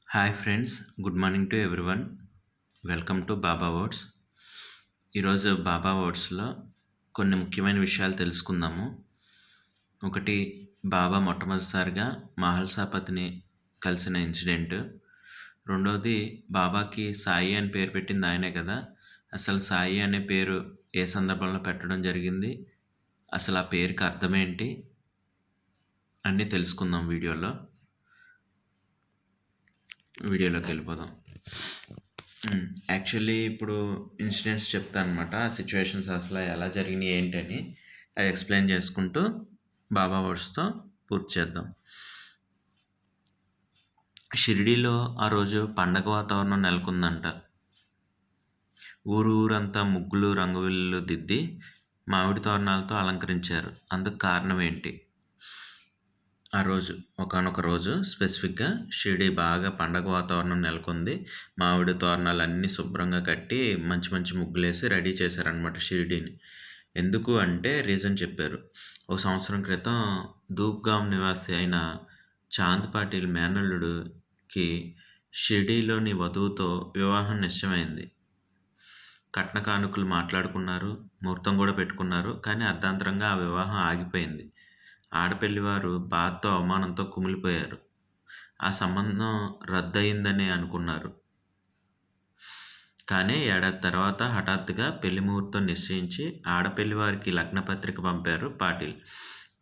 Hi friends, good morning to everyone. Welcome to Baba words. ఈరోజు బాబా వర్డ్స్లో కొన్ని ముఖ్యమైన విషయాలు తెలుసుకుందాము. ఒకటి, బాబా మొట్టమొదటిసారిగా మహల్సాపతిని కలిసిన ఇన్సిడెంట్. రెండవది, బాబాకి సాయి అని పేరు పెట్టింది ఆయనే కదా. అసలు సాయి అనే పేరు ఏ సందర్భంలో పెట్టడం జరిగింది, అసలు ఆ పేరుకి అర్థమేంటి అన్నీ తెలుసుకుందాం వీడియోలోకి వెళ్ళిపోదాం. యాక్చువల్లీ ఇప్పుడు ఇన్సిడెంట్స్ చెప్తాను అనమాట. ఆ సిచ్యువేషన్స్ అసలు ఎలా జరిగినాయి ఏంటని అది ఎక్స్ప్లెయిన్ చేసుకుంటూ బాబా వర్డ్స్తో పూర్తి చేద్దాం. షిరిడీలో ఆ రోజు పండగ వాతావరణం నెలకొందంట. ఊరంతా ముగ్గులు రంగులు దిద్ది మామిడి తోరణాలతో అలంకరించారు. అందుకు కారణం ఏంటి? ఆ రోజు ఒకానొక రోజు స్పెసిఫిక్గా షిరిడీ బాగా పండగ వాతావరణం నెలకొంది. మామిడి తోరణాలు అన్నీ శుభ్రంగా కట్టి మంచి మంచి ముగ్గులేసి రెడీ చేశారనమాట షిరిడీని. ఎందుకు అంటే రీజన్ చెప్పారు. ఒక సంవత్సరం క్రితం ధూప్గామ్ నివాసి అయిన చాంద్ పాటిల్ మేనల్లుడికి షిరిడీలోని వధువుతో వివాహం నిశ్చయమైంది. కట్న కానుకలు మాట్లాడుకున్నారు, ముహూర్తం కూడా పెట్టుకున్నారు. కానీ అర్ధాంతరంగా ఆ వివాహం ఆగిపోయింది. ఆడపెళ్లివారు బాధతో అవమానంతో కుమిలిపోయారు. ఆ సంబంధం రద్దయిందని అనుకున్నారు. కానీ ఏడాది తర్వాత హఠాత్తుగా పెళ్లి ముహూర్తం నిశ్చయించి ఆడపెళ్లివారికి లగ్నపత్రిక పంపారు పాటిల్.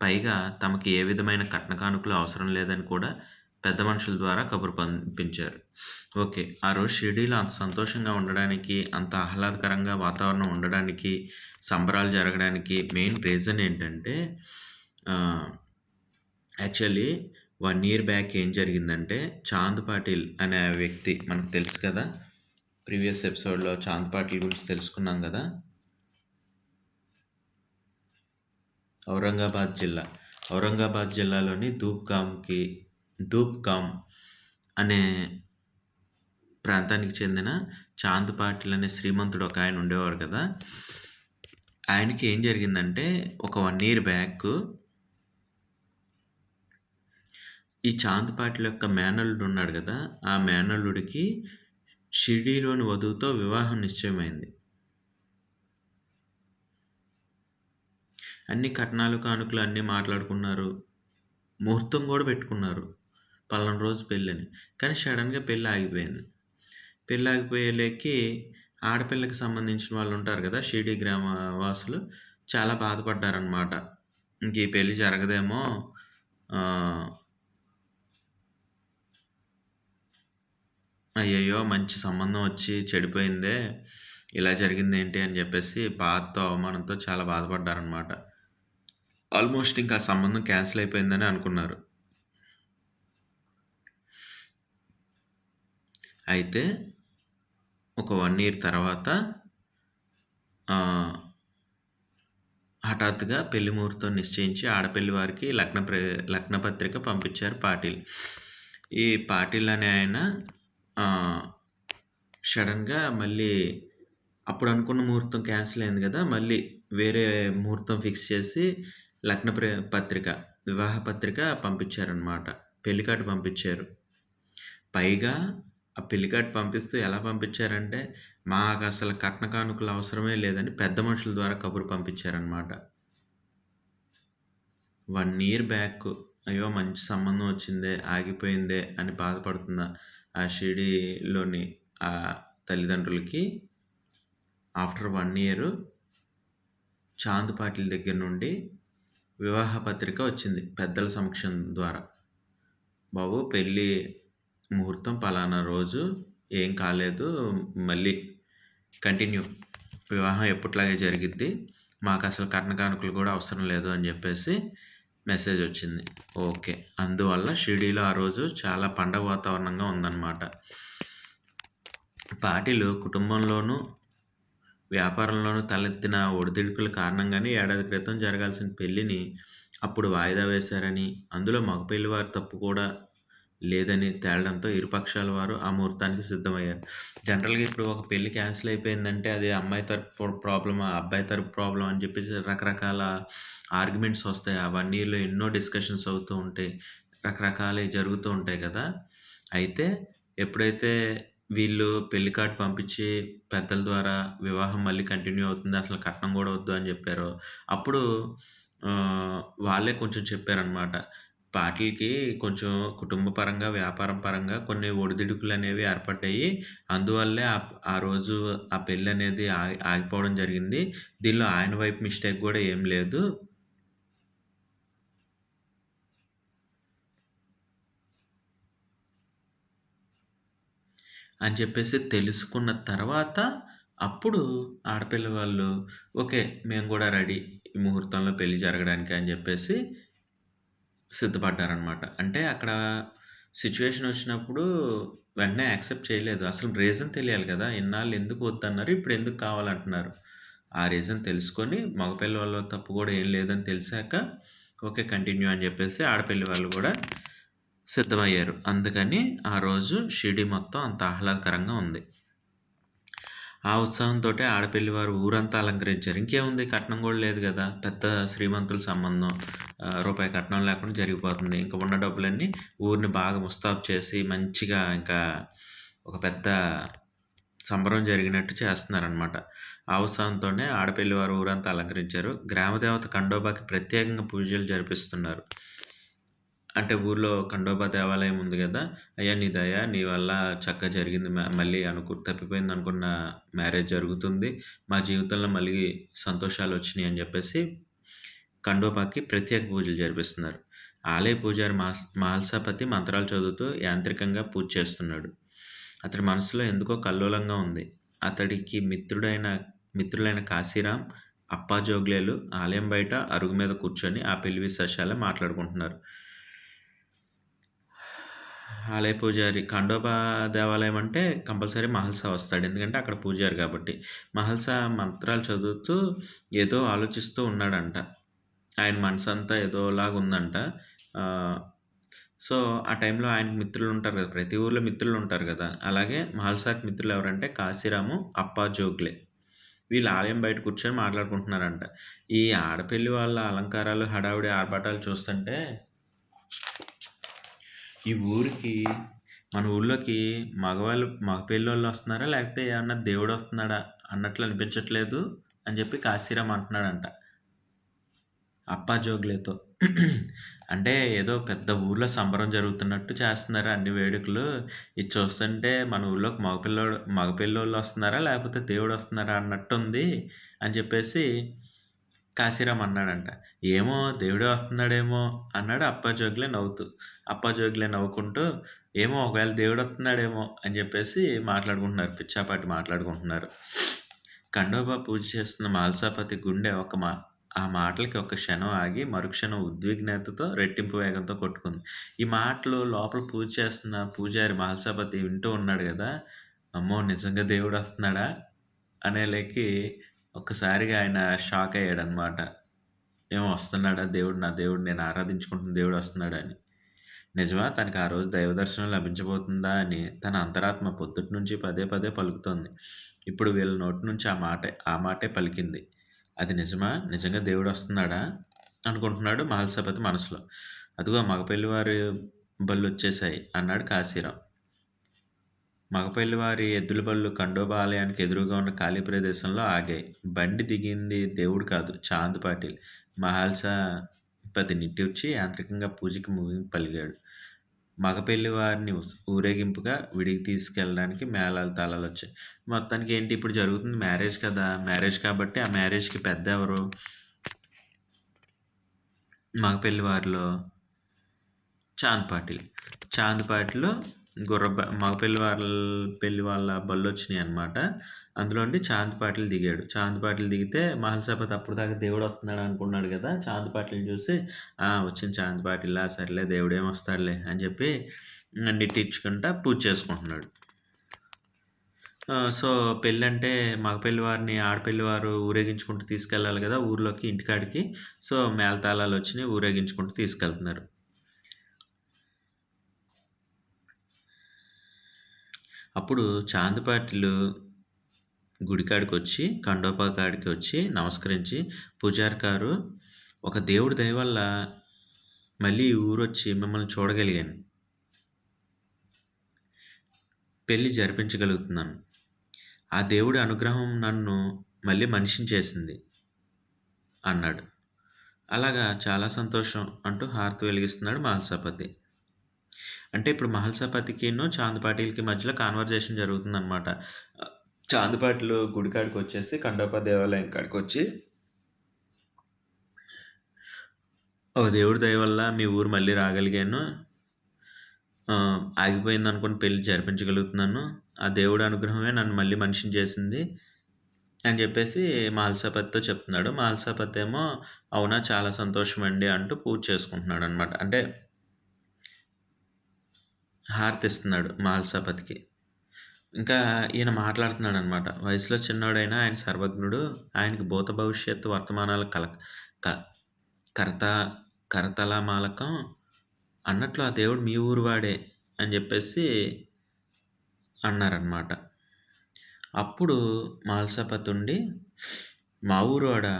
పైగా తమకి ఏ విధమైన కట్న కానుకలు అవసరం లేదని కూడా పెద్ద మనుషుల ద్వారా కబురు పంపించారు. ఓకే, ఆ రోజు షిరిడీలో అంత సంతోషంగా ఉండడానికి, అంత ఆహ్లాదకరంగా వాతావరణం ఉండడానికి, సంబరాలు జరగడానికి మెయిన్ రీజన్ ఏంటంటే, యాక్చువల్లీ 1 year బ్యాక్ ఏం జరిగిందంటే, చాంద్ పాటిల్ అనే వ్యక్తి మనకు తెలుసు కదా. ప్రీవియస్ ఎపిసోడ్లో చాంద్ పాటిల్ గురించి తెలుసుకున్నాం కదా. ఔరంగాబాద్ జిల్లాలోని ధూప్గామ్ అనే ప్రాంతానికి చెందిన చాంద్ పాటిల్ అనే శ్రీమంతుడు ఒక ఆయన ఉండేవాడు కదా. ఆయనకి ఏం జరిగిందంటే, ఒక 1 year బ్యాక్ ఈ చాంద్ పాటిల్ యొక్క మేనల్లుడు ఉన్నాడు కదా, ఆ మేనల్లుడికి షిరిడీలోని వధువుతో వివాహం నిశ్చయమైంది. అన్ని కట్నాలు కానుకలు అన్నీ మాట్లాడుకున్నారు, ముహూర్తం కూడా పెట్టుకున్నారు, పలానా రోజు పెళ్ళని. కానీ సడన్గా పెళ్ళి ఆగిపోయింది. పెళ్ళి ఆగిపోయేలేకి ఆడపిల్లకి సంబంధించిన వాళ్ళు ఉంటారు కదా, షిరిడీ గ్రామ వాసులు చాలా బాధపడ్డారనమాట. ఇంక ఈ పెళ్ళి జరగదేమో, అయ్యయ్యో మంచి సంబంధం వచ్చి చెడిపోయిందే, ఇలా జరిగింది ఏంటి అని చెప్పేసి బాధతో అవమానంతో చాలా బాధపడ్డారనమాట. ఆల్మోస్ట్ ఇంకా సంబంధం క్యాన్సిల్ అయిపోయిందని అనుకున్నారు. అయితే ఒక 1 year తర్వాత హఠాత్తుగా పెళ్లి ముహూర్తం నిశ్చయించి ఆడపెళ్లి వారికి లగ్నపత్రిక పంపించారు పాటిల్. ఈ పాటిల్ అనే ఆయన సడన్గా మళ్ళీ అప్పుడు అనుకున్న ముహూర్తం క్యాన్సిల్ అయింది కదా, మళ్ళీ వేరే ముహూర్తం ఫిక్స్ చేసి వివాహ పత్రిక పంపించారనమాట. పెళ్లికార్డు పంపించారు. పైగా ఆ పెళ్లికార్డు పంపిస్తూ ఎలా పంపించారంటే, మాకు అసలు కట్న కానుకలు అవసరమే లేదని పెద్ద మనుషుల ద్వారా కబురు పంపించారనమాట. 1 year బ్యాక్ అయ్యో మంచి సంబంధం వచ్చిందే, ఆగిపోయిందే అని బాధపడుతున్న ఆ షిరిడీలోని ఆ తల్లిదండ్రులకి ఆఫ్టర్ 1 year చాంద్ పాటిల్ దగ్గర నుండి వివాహ పత్రిక వచ్చింది పెద్దల సమక్షం ద్వారా. బాబు పెళ్ళి ముహూర్తం పలానా రోజు, ఏం కాలేదు, మళ్ళీ కంటిన్యూ, వివాహం ఎప్పట్లాగే జరిగిద్ది, మాకు అసలు కట్న కానుకలు కూడా అవసరం లేదు అని చెప్పేసి మెసేజ్ వచ్చింది. ఓకే, అందువల్ల షిరిడీలో ఆ రోజు చాలా పండగ వాతావరణంగా ఉందన్నమాట. పాటిల్ కుటుంబంలోనూ వ్యాపారంలోనూ తలెత్తిన ఒడిదుడుకుల కారణంగానే ఏడాది క్రితం జరగాల్సిన పెళ్లిని అప్పుడు వాయిదా వేశారని, అందులో మగ పెళ్లివారి తప్పు కూడా లేదని తేలడంతో ఇరుపక్షాల వారు ఆ ముహూర్తానికి సిద్ధమయ్యారు. జనరల్గా ఇప్పుడు ఒక పెళ్లి క్యాన్సిల్ అయిపోయిందంటే అది అమ్మాయి తరపు ప్రాబ్లమ్, అబ్బాయి తరపు ప్రాబ్లం అని చెప్పేసి రకరకాల ఆర్గ్యుమెంట్స్ వస్తాయి. ఆ 1 yearలో ఎన్నో డిస్కషన్స్ అవుతూ ఉంటాయి, రకరకాలవి జరుగుతూ ఉంటాయి కదా. అయితే ఎప్పుడైతే వీళ్ళు పెళ్లి కార్డ్ పంపించి పెద్దల ద్వారా వివాహం మళ్ళీ కంటిన్యూ అవుతుంది. అసలు కట్నం గూడా వద్దు అని జెప్పారో, అప్పుడు వాళ్ళే కొంచెం చెప్పారనమాట. పార్టీలకి కొంచెం కుటుంబ పరంగా, వ్యాపారం పరంగా కొన్ని ఒడిదుడుకులనేవి ఏర్పడ్డాయి. అందువల్లే ఆ రోజు ఆ పెళ్ళనేది ఆగిపోవడం జరిగింది. దీనిలో ఆయన వైపు మిస్టేక్ గూడా ఏం లేదు. అని చెప్పేసి తెలుసుకున్న తర్వాత, అప్పుడు ఆడపిల్ల వాళ్ళు ఓకే. మేము గూడా రెడీ. ఈ ముహూర్తంలో పెళ్లి జరగడానికి అని జెప్పేసి సిద్ధపడ్డారనమాట. అంటే అక్కడ సిట్యుయేషన్ వచ్చినప్పుడు వెంటనే యాక్సెప్ట్ చేయలేదు. అసలు రీజన్ తెలియాలి కదా! ఇన్నాళ్ళు ఎందుకు వద్దన్నారు, ఇప్పుడు ఎందుకు కావాలంటున్నారు. ఆ రీజన్ తెలుసుకొని మగపిల్ల వాళ్ళ తప్పు గూడా ఏం లేదని తెలిసాక ఓకే. కంటిన్యూ అని జెప్పేసి ఆడపిల్లి వాళ్ళు గూడా సిద్ధమయ్యారు. అందుకని ఆ రోజు షిరిడీ మొత్తం అంత ఆహ్లాదకరంగా ఉంది. ఆ ఉత్సాహంతోటే ఆడపెళ్లి వారు ఊరంతా అలంకరించారు. ఇంకేముంది కట్నం గూడా లేదు గదా! పెద్ద శ్రీమంతుల సంబంధం. రూపాయి కట్నం లేకుండా జరిగిపోతుంది. ఇంక ఉన్న డబ్బులన్నీ ఊరిని బాగా ముస్తాబు చేసి మంచిగా ఇంకా ఒక పెద్ద సంబరం జరిగినట్టు చేస్తున్నారనమాట. ఆ ఉత్సాహంతోనే ఆడపెళ్లి వారు ఊరంతా అలంకరించారు. గ్రామదేవత ఖండోబాకి ప్రత్యేకంగా పూజలు జరిపిస్తున్నారు. అంటే ఊర్లో ఖండోబా దేవాలయం ఉంది గదా! "అయ్యా నీ దయ, నీ వల్ల చక్కగా జరిగింది. మళ్ళీ తప్పిపోయిందనుకున్న మ్యారేజ్ జరుగుతుంది. మా జీవితంలో మళ్ళీ సంతోషాలొచ్చినియి" అని జెప్పేసి ఖండోబాకి ప్రత్యేక పూజలు జరిపిస్తున్నారు. ఆలయ పూజారి మహల్సాపతి మంత్రాలు చదువుతూ యాంత్రికంగా పూజ చేస్తున్నాడు. అతడి మనసులో ఎందుకో కల్లోలంగా ఉంది. అతడికి మిత్రులైన కాశీరాం, అప్పాజోగ్లేలు ఆలయం బయట అరుగు మీద కూర్చొని ఆ పెళ్లి విశేషాలే మాట్లాడుకుంటున్నారు. ఆలయ పూజారి ఖండోబా దేవాలయం అంటే కంపల్సరీ మహల్సా వస్తాడు. ఎందుకంటే అక్కడ పూజారి కాబట్టి. మహల్సా మంత్రాలు చదువుతూ ఏదో ఆలోచిస్తూ ఉన్నాడంట. ఆయన మనసంతా ఏదోలాగుందంట. సో, ఆ టైంలో ఆయనకి మిత్రులుంటారు గదా! ప్రతి ఊర్లో మిత్రులుంటారు గదా! అలాగే మహల్సాకి మిత్రులెవరంటే కాశీరాము, అప్పాజోగ్లే. వీళ్ళు ఆలయం బయట కూర్చొని మాట్లాడుకుంటున్నారంట. ఈ ఆడపెళ్లి వాళ్ళ అలంకారాలు, హడావిడి, ఆర్భాటాలు చూస్తుంటే ఈ ఊరికి మన ఊర్లోకి మగ పెళ్ళోళ్ళొస్తున్నారా? లేకపోతే ఏమన్నా దేవుడొస్తున్నాడా అన్నట్లు అనిపించట్లేదు అని జెప్పి కాశీరాం అంటున్నాడంట. అప్పాజోగ్లేతో. అంటే ఏదో పెద్ద ఊర్లో సంబరం జరుగుతున్నట్టు చేస్తున్నారు అన్ని వేడుకలు. ఇది చూస్తుంటే మన ఊర్లోకి మగ పెళ్ళోళ్ళొస్తున్నారా? లేకపోతే దేవుడొస్తున్నాడా అన్నట్టుంది అని చెప్పేసి కాశీరాం అన్నాడంట. ఏమో దేవుడే వస్తున్నాడేమో అన్నాడు అప్పాజోగ్లే నవ్వుతూ. అప్పాజోగ్లే నవ్వుకుంటూ ఏమో ఒకవేళ దేవుడొస్తున్నాడేమో అని చెప్పేసి మాట్లాడుకుంటున్నారు. పిచ్చాపాటి మాట్లాడుకుంటున్నారు. ఖండోబా పూజ చేస్తున్న మహల్సాపతి గుండె ఆ మాటలకి ఒక క్షణం ఆగి మరుక్షణం ఉద్విగ్నతతో రెట్టింపు వేగంతో కొట్టుకుంది. ఈ మాటలు లోపల పూజ చేస్తున్న పూజారి మహల్సాపతి వింటూ ఉన్నాడు గదా! అమ్మో! నిజంగా దేవుడొస్తున్నాడా? అనేలేకి ఒక్కసారిగా ఆయన షాక్ అయ్యాడనమాట. ఏమో వస్తున్నాడా దేవుడు, నా దేవుడు నేను ఆరాధించుకుంటున్న దేవుడొస్తున్నాడా అని. నిజమా? తనకి ఆ రోజు దైవ దర్శనం లభించబోతుందా అని తన అంతరాత్మ పొద్దుటినుంచి పదే పదే పలుకుతోంది. ఇప్పుడు వీళ్ళ నోటి నుంచి ఆ మాటే పలికింది. అది నిజమా? నిజంగా దేవుడొస్తున్నాడా? అనుకుంటున్నాడు మహల్సాపతి మనసులో. అదిగో మగ పెళ్లివారి బళ్ళొచ్చేశాయి అన్నాడు కాశీరాం. మగ పెళ్లివారి ఎద్దుల బళ్ళు ఖండోబా ఆలయానికి ఎదురుగా ఉన్న ఖాళీ ప్రదేశంలో ఆగాయి. బండి దిగింది దేవుడు కాదు, చాంద్ పాటిల్. మహల్సాపతి నిట్టూర్చి యాంత్రికంగా పూజకి ముగింపు పలికాడు. మగ పెళ్లివారిని ఊరేగింపుగా విడికి తీసుకెళ్ళడానికి మేళాలు, తాళాలొచ్చాయి. మొత్తానికి ఏంటి ఇప్పుడు జరుగుతుంది మ్యారేజ్ కదా! మ్యారేజ్ కాబట్టి ఆ మ్యారేజ్‌కి పెద్దెవరు? మగ పెళ్లివారిలో చాంద్ పాటిల్. చాంద్ పాటిల్ మగ పెళ్లి వాళ్ళ బళ్ళొచ్చినియనమాట. అందులోండి చాంద్ పాటిల్ దిగాడు. చాంద్ పాటిల్ దిగితే మహల్సాపతి అప్పటిదాకా దేవుడొస్తున్నాడు అనుకున్నాడు గదా! చాంద్ పాటిల్‌ని చూసి వచ్చింది చాంద్ పాటిలా సర్లే దేవుడేమొస్తాడులే అని చెప్పి నిట్టూర్చుకుంటా పూజ చేసుకుంటున్నాడు. సో, పెళ్ళంటే మగ పెళ్లివారిని ఆడపెళ్లివారు ఊరేగించుకుంటూ తీసుకెళ్ళాలి గదా! ఊర్లోకి ఇంటికాడికి. సో, మేళతాళాలొచ్చినియి ఊరేగించుకుంటూ తీసుకెళ్తున్నారు. అప్పుడు చాంద్ పాటిల్ గుడికాడికొచ్చి, ఖండోబా కాడికి వచ్చి నమస్కరించి, పూజారి గారు ఒక దేవుడి దయ వల్ల మళ్ళీ ఈ ఊరొచ్చి మిమ్మల్ని చూడగలిగాను. పెళ్లి జరిపించగలుగుతున్నాను. ఆ దేవుడి అనుగ్రహం నన్ను మళ్ళీ మనిషిని చేసింది" అన్నాడు. అలాగా చాలా సంతోషం అంటూ హారతి వెలిగిస్తున్నాడు మహల్సాపతి. అంటే ఇప్పుడు మహల్సాపతికిను, చాంద్ పాటిల్‌కి మధ్యలో కాన్వర్జేషన్ జరుగుతుందనమాట. చాంద్ పాటిల్ గుడి కాడికొచ్చేసి ఖండోబా దేవాలయం కాడికొచ్చి, "ఓ దేవుడి దయ వల్ల మీ ఊరు మళ్ళీ రాగలిగాను. ఆగిపోయిందనుకున్న పెళ్లి జరిపించగలుగుతున్నాను. ఆ దేవుడి అనుగ్రహమే నన్ను మళ్ళీ మనిషిని చేసింది" అని చెప్పేసి మహల్సాపతితో చెప్తున్నాడు. మహల్సాపతి ఏమో, "అవునా! చాలా సంతోషమండి" అంటూ పూజ చేసుకుంటున్నాడనమాట. అంటే హారతిస్తున్నాడు మహల్సాపతికి. ఇంకా ఈయన మాట్లాడుతున్నాడనమాట. వయసులో చిన్నోడైనా ఆయన సర్వజ్ఞుడు. ఆయనకి భూత భవిష్యత్తు వర్తమానాలు క కరత కరతలమాలకం అన్నట్లు ఆ దేవుడు మీ ఊరు వాడే అని జెప్పేసి అన్నారనమాట. అప్పుడు మహల్సాపతి ఉండి, "మా ఊరు వాడా?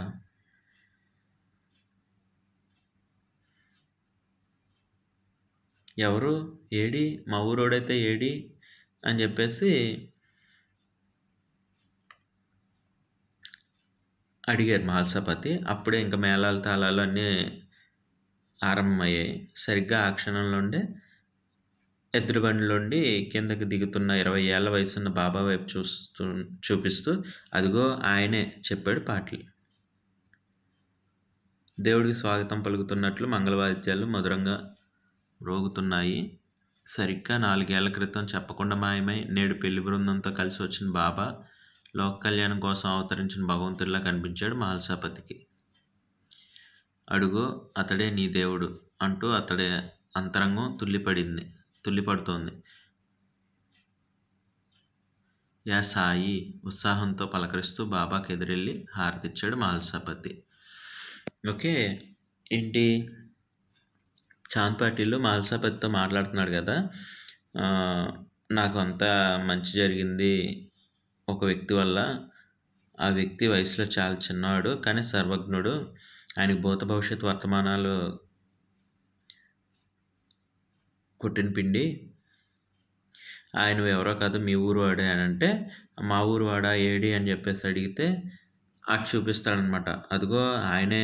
ఎవరు? ఏడి? మా ఊరోడైతే ఏడి?" అని జెప్పేసి అడిగారు మహల్సాపతి. అప్పుడే ఇంక మేళాలు, తాళాలు అన్నీ ఆరంభమయ్యాయి. సరిగ్గా ఆ క్షణంలోనే ఎద్దుల బండిలోండి కిందకి దిగుతున్న 20 ఏళ్ల వయసున్న బాబా వైపు చూపిస్తూ, "అదిగో ఆయనే" చెప్పాడు పాటిల్. దేవుడికి స్వాగతం పలుకుతున్నట్లు మంగళవాయిద్యాలు మధురంగా మ్రోగుతున్నాయి. సరిగ్గా 4 ఏళ్ల క్రితం చెప్పకుండా మాయమై, నేడు పెళ్లి బృందంతో కలిసి వచ్చిన బాబా, లోక కళ్యాణం కోసం అవతరించిన భగవంతుడిలా కనిపించాడు మహల్సాపతికి. "అడుగో అతడే నీ దేవుడు" అంటూ అతడి అంతరంగం తుల్లిపడుతోంది. "యా సాయి" ఉత్సాహంతో పలకరిస్తూ బాబాకెదురెళ్లి హారతిచ్చాడు మహల్సాపతి. ఓకే. ఏంటి, చాంద్ పాటిల్ మహల్సాపతితో మాట్లాడుతున్నాడు గదా! "నాకు అంతా మంచి జరిగింది ఒక వ్యక్తి వల్ల. ఆ వ్యక్తి వయసులో చాలా చిన్నవాడు. కానీ సర్వజ్ఞుడు. ఆయనకి భూత భవిష్యత్తు వర్తమానాలు కొట్టిన పిండి. ఆయన ఎవరో కాదు మీ ఊరు వాడే" అనంటే, "మా ఊరు వాడా? ఏడి?" అని జెప్పేసి అడిగితే అటు చూపిస్తాడనమాట. "అదిగో ఆయనే"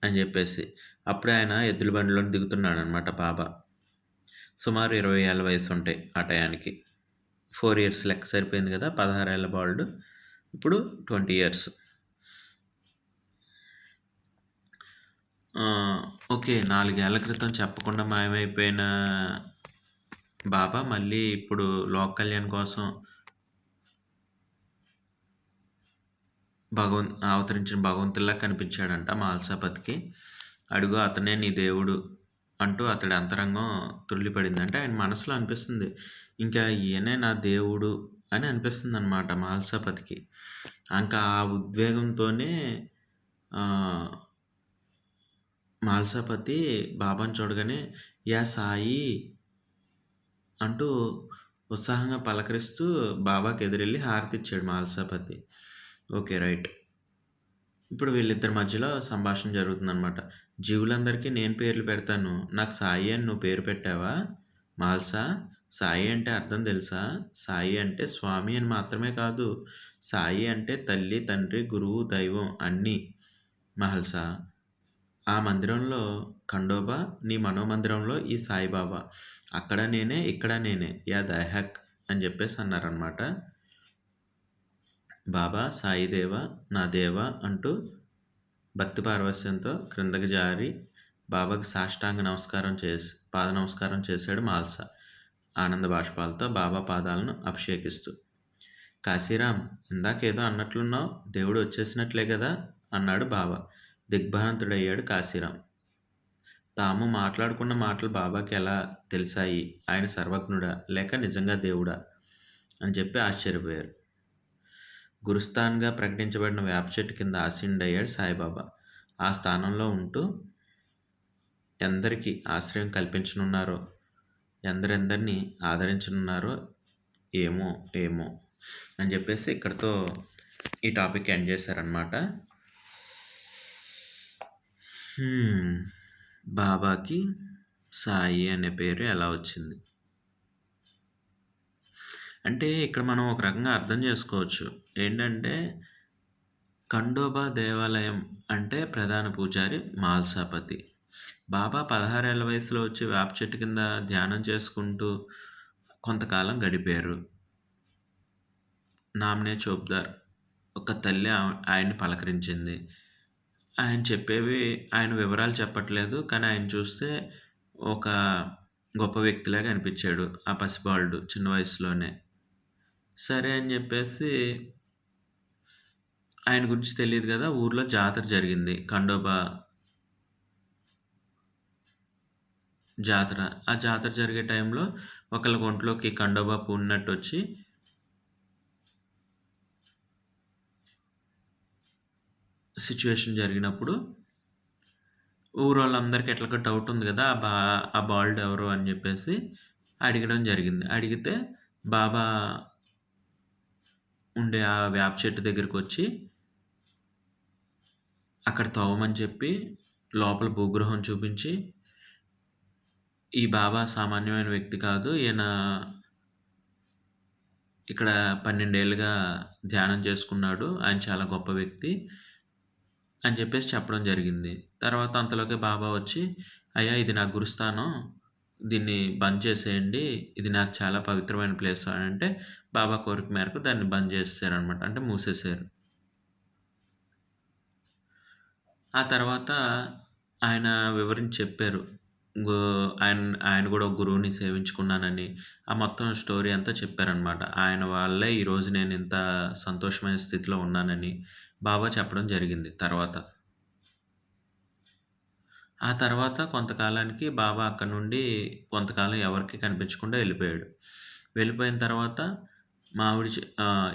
అని జెప్పేసి. అప్పుడే ఆయన ఎద్దుల బండిలోంచి దిగుతున్నాడనమాట బాబా. సుమారు 20 ఏళ్ల వయసుంటాయి ఆ టయానికి. 4 ఇయర్స్ లెక్క సరిపోయింది గదా! 16 ఏళ్ల బాలుడు. ఇప్పుడు 20 ఇయర్స్. ఓకే. 4 ఏళ్ల క్రితం చెప్పకుండా మాయమైపోయిన బాబా మళ్ళీ ఇప్పుడు లోక కళ్యాణం కోసం అవతరించిన భగవంతుడిలా కనిపించాడంట మహల్సాపతికి. "అడుగో అతనే నీ దేవుడు" అంటూ అతడి అంతరంగం తుళ్ళిపడింది. అంటే ఆయన మనసులో అనిపిస్తుంది, ఇంకా ఈయనే నా దేవుడు అని అనిపిస్తుందనమాట మహల్సాపతికి. ఇంకా ఆ ఉద్వేగంతోనే మహల్సాపతి బాబాని చూడగానే "యా సాయి" అంటూ ఉత్సాహంగా పలకరిస్తూ బాబాకెదురెళ్లి హారతిచ్చాడు మహల్సాపతి. ఓకే. రైట్. ఇప్పుడు వీళ్ళిద్దరి మధ్యలో సంభాషణ జరుగుతుందనమాట. "జీవులందరికీ నేను పేర్లు పెడతాను. నాకు సాయి అని నువ్వు పేరు పెట్టావా మహల్సా? సాయి అంటే అర్థం తెలుసా? సాయి అంటే స్వామి అని మాత్రమే కాదు. సాయి అంటే తల్లి, తండ్రి, గురువు, దైవం అన్నీ మహల్సా. ఆ మందిరంలో ఖండోబా, నీ మనోమందిరంలో ఈ సాయిబాబా. అక్కడ నేనే, ఇక్కడ నేనే. యా దహక్" అని జెప్పేసి అన్నారనమాట. బాబా సాయిదేవా, నా దేవా అంటూ భక్తి పారవస్యంతో క్రిందకి జారి బాబాకి సాష్టాంగ పాద నమస్కారం చేశాడు మహల్సా, ఆనంద బాష్పాలతో బాబా పాదాలను అభిషేకిస్తూ. "కాశీరాం, ఇందాకేదో అన్నట్లున్నావు. దేవుడు వచ్చేసినట్లే గదా" అన్నాడు బాబా. దిగ్భ్రాంతుడయ్యాడు కాశీరాం. తాము మాట్లాడుకున్న మాటలు బాబాకి ఎలా తెలిసాయి? ఆయన సర్వజ్ఞుడా? లేక నిజంగా దేవుడా? అని చెప్పి ఆశ్చర్యపోయారు. గురుస్థాన్‌గా ప్రకటించబడిన వేప చెట్టు కింద ఆసీనుడయ్యాడు సాయిబాబా. ఆ స్థానంలో ఉంటూ ఎందరికి ఆశ్రయం కల్పించనున్నారో, ఎందరెందరిని ఆదరించనున్నారో ఏమో ఏమో అని చెప్పేసి ఇక్కడితో ఈ టాపిక్ ఎండ్ చేశారనమాట. బాబాకి సాయి అనే పేరు ఎలా వచ్చింది? అంటే ఇక్కడ మనం ఒక రకంగా అర్థం చేసుకోవచ్చు. ఏంటంటే, ఖండోబా దేవాలయం అంటే ప్రధాన పూజారి మాల్సాపతి. బాబా 16 ఏళ్ల వయసులో వచ్చి వేప చెట్టు కింద ధ్యానం చేసుకుంటూ కొంతకాలం గడిపారు. నామ్నే చోప్దార్ ఒక తల్లి ఆయన్ని పలకరించింది. ఆయన చెప్పేవి ఆయన వివరాలు చెప్పట్లేదు. కానీ ఆయన చూస్తే ఒక గొప్ప వ్యక్తిలాగా అనిపిచ్చాడు. ఆ పసిబాలుడు చిన్న వయసులోనే. సరే అని జెప్పేసి ఆయన గురించి తెలీదు గదా! ఊర్లో జాతర జరిగింది. ఖండోబా జాతర. ఆ జాతర జరిగే టైంలో ఒకళ్ళ ఒంట్లోకి ఖండోబా పూనినట్టొచ్చి సిట్యుయేషన్ జరిగినప్పుడు ఊరోళ్ళందరికి ఎట్లాగో డౌట్ ఉంది గదా! ఆ బాలుడు ఎవరు అని జెప్పేసి అడగడం జరిగింది. అడిగితే బాబా ఉండే ఆ వేప చెట్టు దగ్గరకొచ్చి అక్కడ తవ్వమని చెప్పి లోపల భూగృహం చూపించి, ఈ బాబా సామాన్యమైన వ్యక్తి కాదు. ఈయన ఇక్కడ 12 ఏళ్లుగా ధ్యానం చేసుకున్నాడు. ఆయన చాలా గొప్ప వ్యక్తి అని చెప్పేసి చెప్పడం జరిగింది. తర్వాత అంతలోకే బాబా వచ్చి, "అయ్యా! ఇది నా గురుస్థానం. దీన్ని బంద్ చేసేయండి. ఇది నాకు చాలా పవిత్రమైన ప్లేస్" అనంటే, బాబా కోరిక మేరకు దాన్ని బంద్ చేసేసారనమాట. అంటే మూసేశారు. ఆ తర్వాత ఆయన వివరించి చెప్పారు. గు ఆయన ఆయన గూడా ఒక గురువుని సేవించుకున్నానని, ఆ మొత్తం స్టోరీ అంతా చెప్పారనమాట. ఆయన వల్లే ఈరోజు నేనింత సంతోషమైన స్థితిలో ఉన్నానని బాబా చెప్పడం జరిగింది తర్వాత. ఆ తర్వాత కొంతకాలానికి బాబా అక్కడి నుండి కొంతకాలం ఎవరికీ కనిపించకుండా ఎళ్ళిపోయాడు. వెళ్ళిపోయిన తర్వాత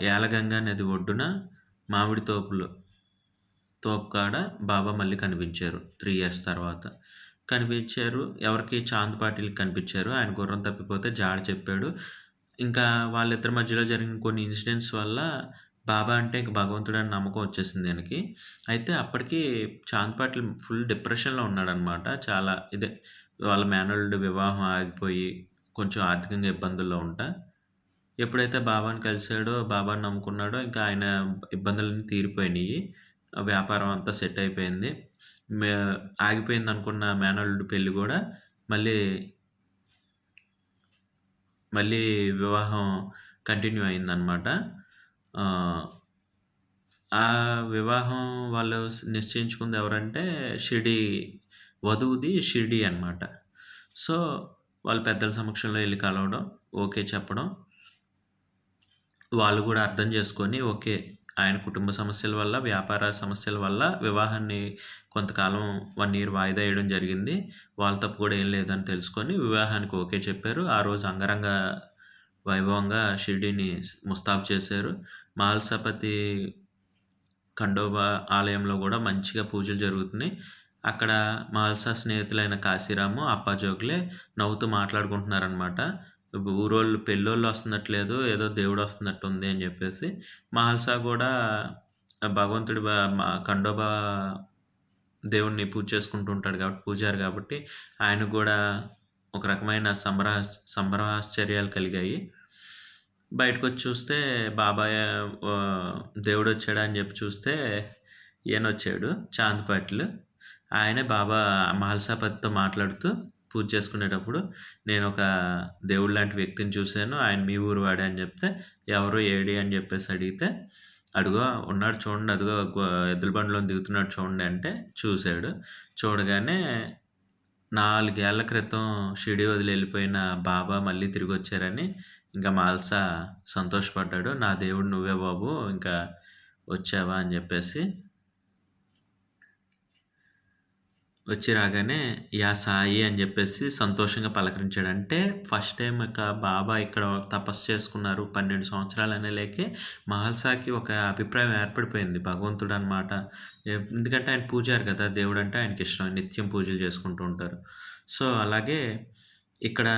యాలగంగా నది ఒడ్డున మామిడి తోపు కాడ బాబా మళ్ళీ కనిపించారు 3 ఇయర్స్ తర్వాత. కనిపించారు. ఎవరికీ చాంద్ పాటిల్‌కి కనిపించారు. ఆయన గుర్రం తప్పిపోతే జాడ చెప్పాడు. ఇంకా వాళ్ళిద్దరి మధ్యలో జరిగిన కొన్ని ఇన్సిడెంట్స్ వల్ల బాబా అంటే ఇంక భగవంతుడని నమ్మకం వచ్చేసింది ఈయనకి. అయితే అప్పటికి చాంద్ పాటిల్ ఫుల్ డిప్రెషన్‌లో ఉన్నాడనమాట. చాలా వాళ్ళ మేనల్లుడి వివాహం ఆగిపోయి కొంచెం ఆర్థికంగా ఇబ్బందుల్లో ఉంటా. ఎప్పుడైతే బాబాని కలిసాడో, బాబాని నమ్ముకున్నాడో ఇంకా ఆయన ఇబ్బందులన్నీ తీరిపోయినియి. వ్యాపారం అంతా సెట్ అయిపోయింది. మే ఆగిపోయిందనుకున్న మేనల్లుడి పెళ్లి గూడా మళ్ళీ, మళ్ళీ వివాహం కంటిన్యూ అయిందనమాట. ఆ వివాహం వాళ్ళు నిశ్చయించుకుంది ఎవరంటే వధువుది షిరిడీ అనమాట. సో, వాళ్ళు పెద్దల సమక్షంలో ఎళ్లి కలవడం, ఓకే చెప్పడం. వాళ్ళు గూడా అర్థం చేసుకొని ఓకే. ఆయన కుటుంబ సమస్యల వల్ల, వ్యాపార సమస్యల వల్ల వివాహాన్ని కొంతకాలం 1 ఇయర్ వాయిదా ఏయడం జరిగింది. వాళ్ళ తప్పు కూడా ఏం లేదని తెలుసుకొని వివాహానికి ఓకే చెప్పారు. ఆ రోజు అంగరంగ వైభవంగా షిరిడీని ముస్తాబు చేశారు. మహల్సాపతి ఖండోబా ఆలయంలో గూడా మంచిగా పూజలు జరుగుతున్నాయి. అక్కడ మహల్సా స్నేహితులైన కాశీరాము, అప్పాజోగులే నవ్వుతూ మాట్లాడుకుంటున్నారనమాట. ఊరోళ్ళు పెళ్ళోళ్ళు వస్తున్నట్లేదు, ఏదో దేవుడొస్తున్నట్టుంది అని జెప్పేసి. మహల్సా గూడా భగవంతుడి ఖండోబా దేవుడిని పూజ చేసుకుంటూ ఉంటాడు కాబట్టి, పూజారి గాబట్టి ఆయనకు గూడా ఒక రకమైన సంభ్రమాశ్చర్యాలు కలిగాయి. బయటకొచ్చి చూస్తే బాబాయ్ దేవుడొచ్చాడా అని జెప్పి చూస్తే ఈయనొచ్చాడు చాంద్ పాటిల్. ఆయనే బాబా మహల్సాపతితో మాట్లాడుతూ పూజ చేసుకునేటప్పుడు, "నేనొక దేవుడు లాంటి వ్యక్తిని చూసాను. ఆయన మీ ఊరు వాడే" అని జెప్తే, "ఎవరు? ఏడి?" అని జెప్పేసి అడిగితే, "అడుగో ఉన్నాడు చూడండి. అదిగో ఎద్దుల బండిలోని దిగుతున్నాడు చూడండి" అంటే చూసాడు. చూడగానే 4 ఏళ్ల క్రితం షిరిడీ వదిలి ఎళ్ళిపోయిన బాబా మళ్ళీ తిరిగొచ్చారని ఇంకా మాల్సా సంతోషపడ్డాడు. "నా దేవుడు నువ్వే బాబు. ఇంకా వచ్చావా" అని జెప్పేసి. వచ్చి రాగానే "యా సాయి" అని జెప్పేసి సంతోషంగా పలకరించాడు. అంటే ఫస్ట్ టైమ్ బాబా ఇక్కడ తపస్సు చేసుకున్నారు. 12 సంవత్సరాలనేలేకే మహల్సాకి ఒక అభిప్రాయం ఏర్పడిపోయింది. భగవంతుడనమాట. ఎందుకంటే ఆయన పూజారి కదా! దేవుడంటే ఆయనకిష్టం. నిత్యం పూజలు చేసుకుంటూ ఉంటారు. సో, అలాగే ఇక్కడ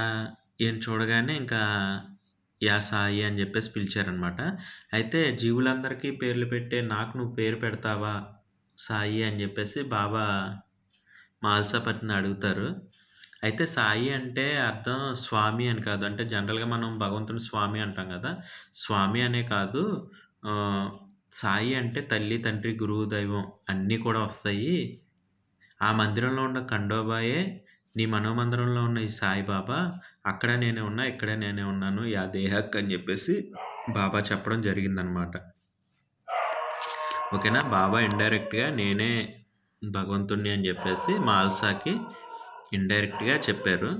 ఈయన చూడగానే ఇంకా "యా సాయి" అని జెప్పేసి పిలిచారనమాట. అయితే జీవులందరికీ పేర్లు పెట్టే నాకు నువ్వు పేరు పెడతావా సాయి అని జెప్పేసి బాబా మహల్సాపతిని అడుగుతారు. అయితే సాయి అంటే అర్థం స్వామి అని కాదు. అంటే జనరల్‌గా మనం భగవంతుని స్వామి అంటాం గదా! స్వామి అనే కాదు. ఆహ్, సాయి అంటే తల్లి, తండ్రి, గురువు, దైవం అన్నీ కూడా వస్తాయి. ఆ మందిరంలో ఉన్న ఖండోబాయే నీ మనోమందిరంలో ఉన్న ఈ సాయిబాబా. అక్కడ నేనే ఉన్నా, ఇక్కడ నేనే ఉన్నాను. యా దేహక్ అని జెప్పేసి బాబా చెప్పడం జరిగిందనమాట. ఓకేనా. బాబా ఇండైరెక్ట్‌గా నేనే భగవంతుడిని అని జెప్పేసి మాల్సాకి ఇండైరెక్ట్‌గా చెప్పారు.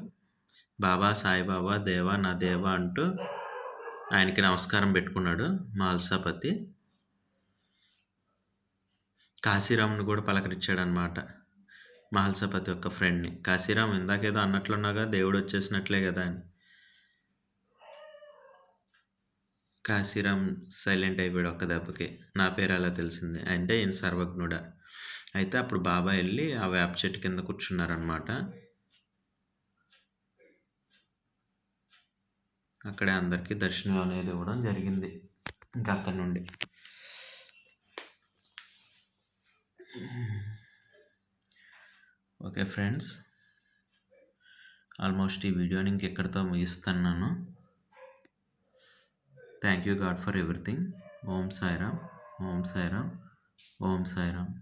బాబా సాయిబాబా దేవా నా దేవా అంటూ ఆయనకి నమస్కారం పెట్టుకున్నాడు మాల్సాపతి. కాశీరామ్‌ని గూడా పలకరించాడనమాట. మహల్సాపతి యొక్క ఫ్రెండ్‌ని. కాశీరామ్ ఇందాకేదో అన్నట్లున్నావుగా దేవుడొచ్చేసినట్లే గదా అని. కాశీరామ్ సైలెంట్ అయిపోయాడు ఒక్క దెబ్బకి. నా పేరెలా తెలిసింది? అంటే ఈయన సర్వజ్ఞుడా. అయితే అప్పుడు బాబా ఎళ్లి ఆ వేప చెట్టు కింద కూర్చున్నారనమాట. అక్కడే అందరికీ దర్శనం అనేది ఇవ్వడం జరిగింది. ఇంక అక్కడి నుండి. Okay friends. ఆల్మోస్ట్ ఈ వీడియోని ఇంకెక్కడితో ముగిస్తున్నాను. Thank you God for everything. Om Sairam. Om Sairam. Om Sairam.